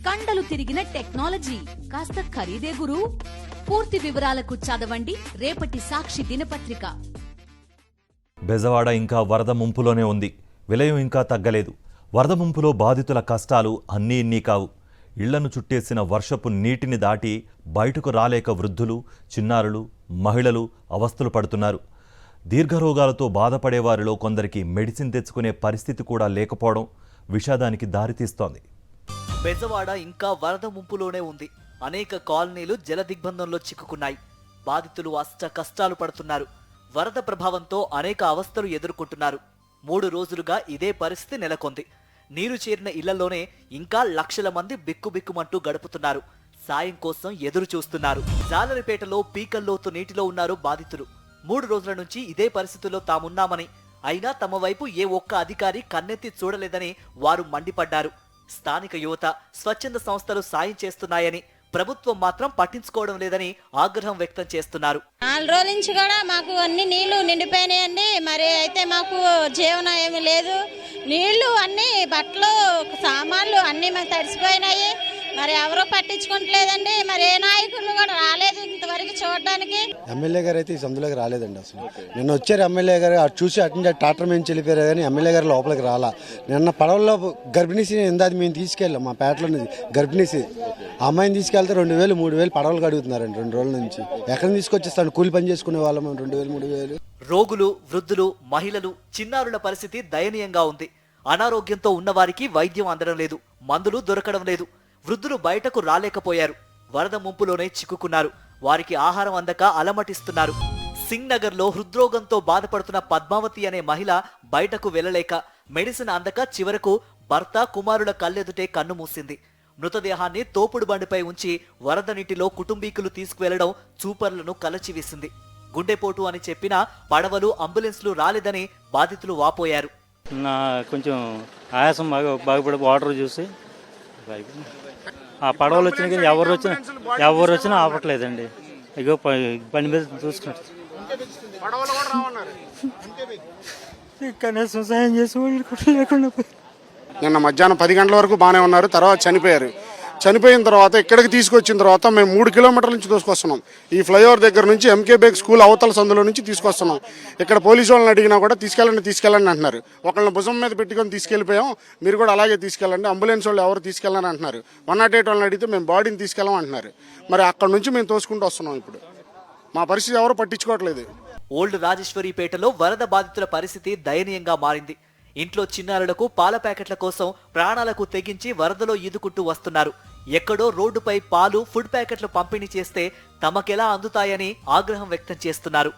కండలు తిరిగిన టెక్నాలజీ కాస్త ఖరీదే గురు. పూర్తి వివరాలకు చదవండి రేపటి సాక్షి దినపత్రిక. బెజవాడ ఇంకా వరద ముంపులోనే ఉంది. విలయం ఇంకా తగ్గలేదు. వరద ముంపులో బాధితుల కష్టాలు అన్నీ ఇన్నీ కావు. ఇళ్లను చుట్టేసిన వర్షపు నీటిని దాటి బయటకు రాలేక వృద్ధులు, చిన్నారులు, మహిళలు అవస్థలు పడుతున్నారు. దీర్ఘరోగాలతో బాధపడేవారిలో కొందరికి మెడిసిన్ తెచ్చుకునే పరిస్థితి కూడా లేకపోవడం విషాదానికి దారితీస్తోంది. బెజవాడ ఇంకా వరద ముంపులోనే ఉంది. అనేక కాలనీలు జల దిగ్బంధంలో చిక్కుకున్నాయి. బాధితులు అష్ట కష్టాలు పడుతున్నారు. వరద ప్రభావంతో అనేక అవస్థలు ఎదుర్కొంటున్నారు. 3 రోజులుగా ఇదే పరిస్థితి నెలకొంది. నీరు చేరిన ఇళ్లలోనే ఇంకా లక్షల మంది బిక్కుబిక్కుమంటూ గడుపుతున్నారు. సాయం కోసం ఎదురు చూస్తున్నారు. జాలరిపేటలో పీకల్లోతు నీటిలో ఉన్నారు బాధితులు. 3 రోజుల నుంచి ఇదే పరిస్థితుల్లో తామున్నామని, అయినా తమ వైపు ఏ ఒక్క అధికారి కన్నెత్తి చూడలేదని వారు మండిపడ్డారు. స్థానిక యువత, స్వచ్ఛంద సంస్థలు సాయం చేస్తున్నాయని, ప్రభుత్వం మాత్రం పట్టించుకోవడం లేదని ఆగ్రహం వ్యక్తం చేస్తున్నారు. 4 రోజుల నుంచి కూడా మాకు అన్ని నీళ్లు నిండిపోయినాయండి. మరి అయితే మాకు జీవనం ఏమీ లేదు. నీళ్లు అన్ని బట్టలు, సామాన్లు అన్ని మాకు తడిసిపోయినాయి. మరి ఎవరో పట్టించుకోవట్లేదండి. మరి ఏ నాయకులు కూడా రాలేదు ఇంతవరకు చూడడానికి. ఎమ్మెల్యే గారు అయితే ఈ సందులోకి రాలేదండి. అసలు నిన్న వచ్చారు ఎమ్మెల్యే గారు, అటు చూసి అటు నుంచి ట్రాక్టర్ మేము వెళ్ళిపోయారు కానీ ఎమ్మెల్యే గారు లోపలికి రాలా. నిన్న పడవల్లో గర్భిణీసి ఇందాది మేము తీసుకెళ్ళాం. మా పేటలో గర్భిణీసి అమ్మాయిని తీసుకెళ్తే 2000, 3000 పడవలు అడుగుతున్నారండి 2 రోజుల నుంచి. ఎక్కడ తీసుకొచ్చేస్తాను? కూలి పని చేసుకునే వాళ్ళం 2000, 3000. రోగులు, వృద్ధులు, మహిళలు, చిన్నారుల పరిస్థితి దయనీయంగా ఉంది. అనారోగ్యంతో ఉన్నవారికి వైద్యం అందడం లేదు, మందులు దొరకడం లేదు. వృద్ధులు బయటకు రాలేకపోయారు. వరద ముంపులోనే చిక్కుకున్నారు. వారికి ఆహారం అందక అలమటిస్తున్నారు. సింగ్ నగర్ లో హృద్రోగంతో బాధపడుతున్న పద్మావతి అనే మహిళ బయటకు వెళ్లలేక, మెడిసిన్ అందక చివరకు భర్త, కుమారుల కళ్ళెదుటే కన్ను మూసింది. మృతదేహాన్ని తోపుడు బండిపై ఉంచి వరద నీటిలో కుటుంబీకులు తీసుకువెళ్లడం చూపర్లను కలచివేసింది. గుండెపోటు అని చెప్పినా పడవలు, అంబులెన్స్లు రాలేదని బాధితులు వాపోయారు. కొంచెం ఆయాసం బాగుపడి వాటర్ చూసి ఆ పడవలు వచ్చినా కానీ ఎవరు వచ్చినా ఆపట్లేదండి. ఇగో పని మీద చూసుకుంటారు. కనీసం సాయం చేసి లేకుండా నిన్న మధ్యాహ్నం 10 గంటల వరకు బాగానే ఉన్నారు. తర్వాత చనిపోయారు. చనిపోయిన తర్వాత ఇక్కడికి తీసుకొచ్చిన తర్వాత మేము 3 కిలోమీటర్ల నుంచి తీసుకొస్తున్నాం. ఈ ఫ్లైఓవర్ దగ్గర నుంచి ఎంకే బేగ్ స్కూల్ అవతల సందులో నుంచి తీసుకొస్తున్నాం. ఇక్కడ పోలీసు వాళ్ళని అడిగినా కూడా తీసుకెళ్ళండి అంటున్నారు. ఒకళ్ళని భుజం మీద పెట్టుకొని తీసుకెళ్ళిపోయాం, మీరు కూడా అలాగే తీసుకెళ్ళండి. అంబులెన్స్ వాళ్ళు ఎవరు తీసుకెళ్ళని అంటున్నారు. 108 వాళ్ళని అడిగితే మేము బాడీని తీసుకెళ్ళాం అంటున్నారు. మరి అక్కడ నుంచి మేము తోసుకుంటూ వస్తున్నాం. ఇప్పుడు మా పరిస్థితి ఎవరు పట్టించుకోవట్లేదు. ఓల్డ్ రాజేశ్వరిపేటలో వరద బాధితుల పరిస్థితి దయనీయంగా మారింది. ఇంట్లో చిన్నారులకు పాల ప్యాకెట్ల కోసం ప్రాణాలకు తెగించి వరదలో ఈదుకుంటూ వస్తున్నారు. ఎక్కడో రోడ్డుపై పాలు, ఫుడ్ ప్యాకెట్లు పంపిణీ చేస్తే తమకెలా అందుతాయని ఆగ్రహం వ్యక్తం చేస్తున్నారు.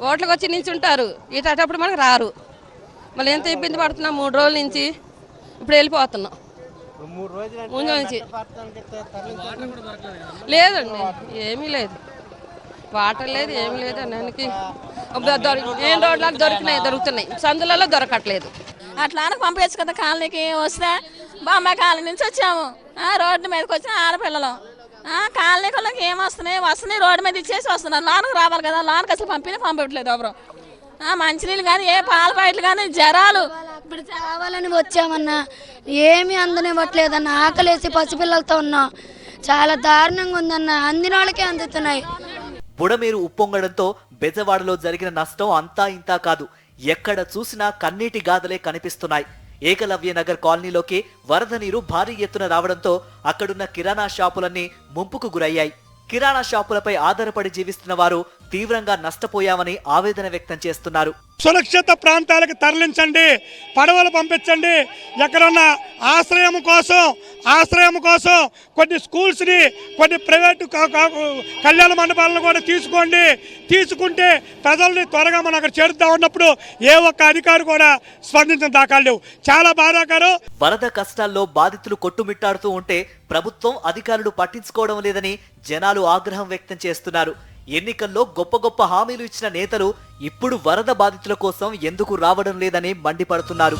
ఓట్లకు వచ్చి నిల్చుంటారు, ఇటప్పుడు మనకు రారు. మళ్ళీ ఎంత ఇబ్బంది పడుతున్నాం 3 రోజుల నుంచి. ఇప్పుడు వెళ్ళిపోతున్నాం. ముందు నుంచి లేదండి, ఏమీ లేదు. వాటర్ లేదు, ఏమీ లేదు. అన్నానికి ఏం రోడ్లకు దొరుకుతున్నాయి, సందులలో దొరకట్లేదు. అట్లా పంపించచ్చు కదా. కాలనీకి వస్తే బామ్మ కాలనీ నుంచి వచ్చాము. రోడ్డు మీదకి వచ్చిన ఆడపిల్లలు కాలనీకి వస్తున్నాయి రోడ్డు మీద ఇచ్చేసి వస్తున్నారు. లోనకు రావాలి కదా, లోనకి అసలు పంపించట్లేదు ఎవరు. మంచినీళ్ళు కానీ, ఏ పాల ప్యాకెట్లు కానీ, జ్వరాలు. ఇప్పుడు కావాలని వచ్చామన్నా ఏమీ అందనివ్వట్లేదన్న. ఆకలేసి పసిపిల్లలతో ఉన్నాం. చాలా దారుణంగా ఉందన్న. అందిన వాళ్ళకే అందుతున్నాయి. బుడమేరు ఉప్పొంగడంతో బెజవాడలో జరిగిన నష్టం అంతా ఇంతా కాదు. ఎక్కడ చూసినా కన్నీటి గాథలే కనిపిస్తున్నాయి. ఏకలవ్య నగర్ కాలనీలోకి వరద నీరు భారీ ఎత్తున రావడంతో అక్కడున్న కిరాణా షాపులన్నీ ముంపుకు గురయ్యాయి. కిరాణా షాపులపై ఆధారపడి జీవిస్తున్న వారు తీవ్రంగా నష్టపోయామని ఆవేదన వ్యక్తం చేస్తున్నారు. సురక్షిత ప్రాంతాలకు తరలించండి, పడవలు పంపించండి. ఎక్కడన్నా ఆశ్రయం కోసం కొన్ని స్కూల్స్ని, కొన్ని ప్రైవేటు కళ్యాణ మండపాలను కూడా తీసుకుంటే ప్రజల్ని త్వరగా మనం అక్కడ చేరుతా ఉన్నప్పుడు ఏ ఒక్క అధికారి కూడా స్పందించిన దాఖలు లేవు. చాలా బాధాకరం. వరద కష్టాల్లో బాధితులు కొట్టుమిట్టాడుతూ ఉంటే ప్రభుత్వం, అధికారులు పట్టించుకోవడం లేదని జనాలు ఆగ్రహం వ్యక్తం చేస్తున్నారు. ఎన్నికల్లో గొప్ప హామీలు ఇచ్చిన నేతలు ఇప్పుడు వరద బాధితుల కోసం ఎందుకు రావడం లేదని మండిపడుతున్నారు.